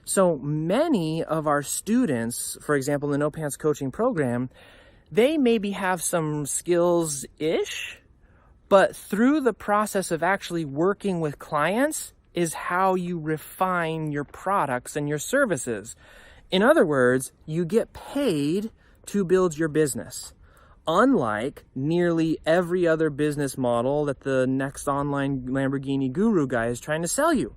So many of our students, for example, in the No Pants coaching program, they maybe have some skills-ish, but through the process of actually working with clients is how you refine your products and your services. In other words, you get paid to build your business. Unlike nearly every other business model that the next online Lamborghini guru guy is trying to sell you.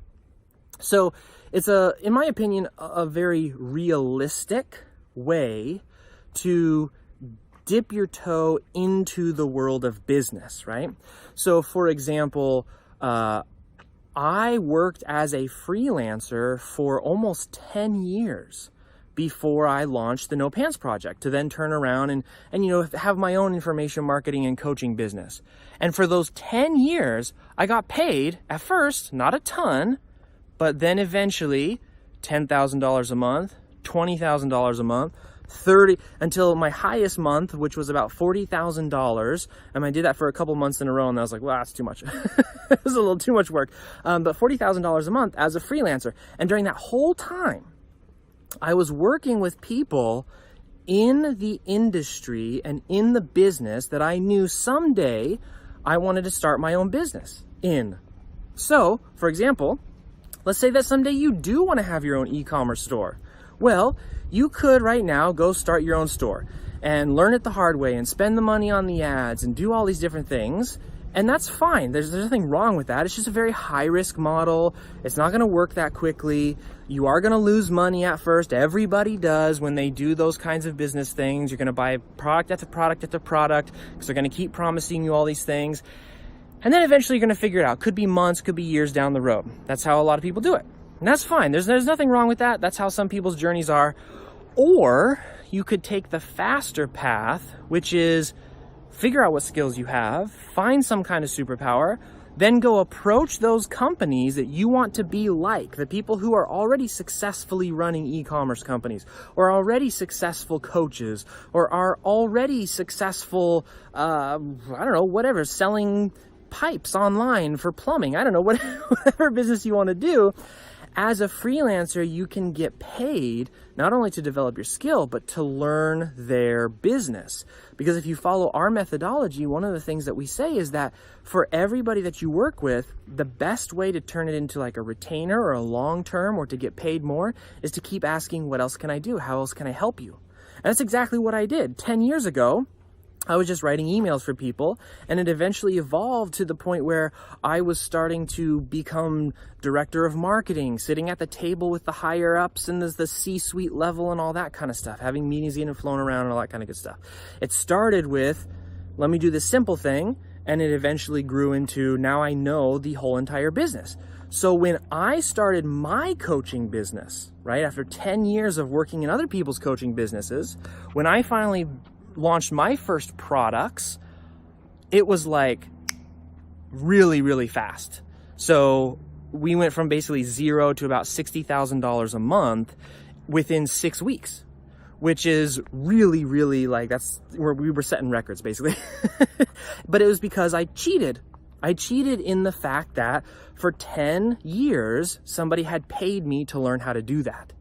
So it's in my opinion, a very realistic way to dip your toe into the world of business, right? So for example, I worked as a freelancer for almost 10 years before I launched the No Pants Project, to then turn around and have my own information marketing and coaching business. And for those 10 years, I got paid at first, not a ton, but then eventually $10,000 a month, $20,000 a month, until my highest month, which was about $40,000. And I did that for a couple months in a row, and I was like, well, that's too much. It was a little too much work. But $40,000 a month as a freelancer. And during that whole time, I was working with people in the industry and in the business that I knew someday I wanted to start my own business in. So, for example, let's say that someday you do want to have your own e-commerce store. Well, you could right now go start your own store and learn it the hard way and spend the money on the ads and do all these different things. And that's fine. There's nothing wrong with that. It's just a very high risk model. It's not going to work that quickly. You are going to lose money at first. Everybody does when they do those kinds of business things. You're going to buy product after product after product because they're going to keep promising you all these things. And then eventually you're going to figure it out. Could be months, could be years down the road. That's how a lot of people do it. And that's fine. There's nothing wrong with that. That's how some people's journeys are. Or you could take the faster path, which is figure out what skills you have, find some kind of superpower, then go approach those companies that you want to be like, the people who are already successfully running e-commerce companies, or already successful coaches, or are already successful, whatever, selling pipes online for plumbing. I don't know, whatever business you want to do. As a freelancer, you can get paid not only to develop your skill, but to learn their business. Because if you follow our methodology, one of the things that we say is that for everybody that you work with, the best way to turn it into like a retainer or a long-term or to get paid more is to keep asking, what else can I do? How else can I help you? And that's exactly what I did. 10 years ago, I was just writing emails for people, and it eventually evolved to the point where I was starting to become director of marketing, sitting at the table with the higher ups and the C-suite level and all that kind of stuff, having meetings in and flown around and all that kind of good stuff. It started with, let me do this simple thing, and it eventually grew into, now I know the whole entire business. So when I started my coaching business, right, after 10 years of working in other people's coaching businesses, when I finally launched my first products, it was like really, really fast. So we went from basically zero to about $60,000 a month within 6 weeks, which is really, really like, that's where we were setting records basically. But it was because I cheated. I cheated in the fact that for 10 years, somebody had paid me to learn how to do that.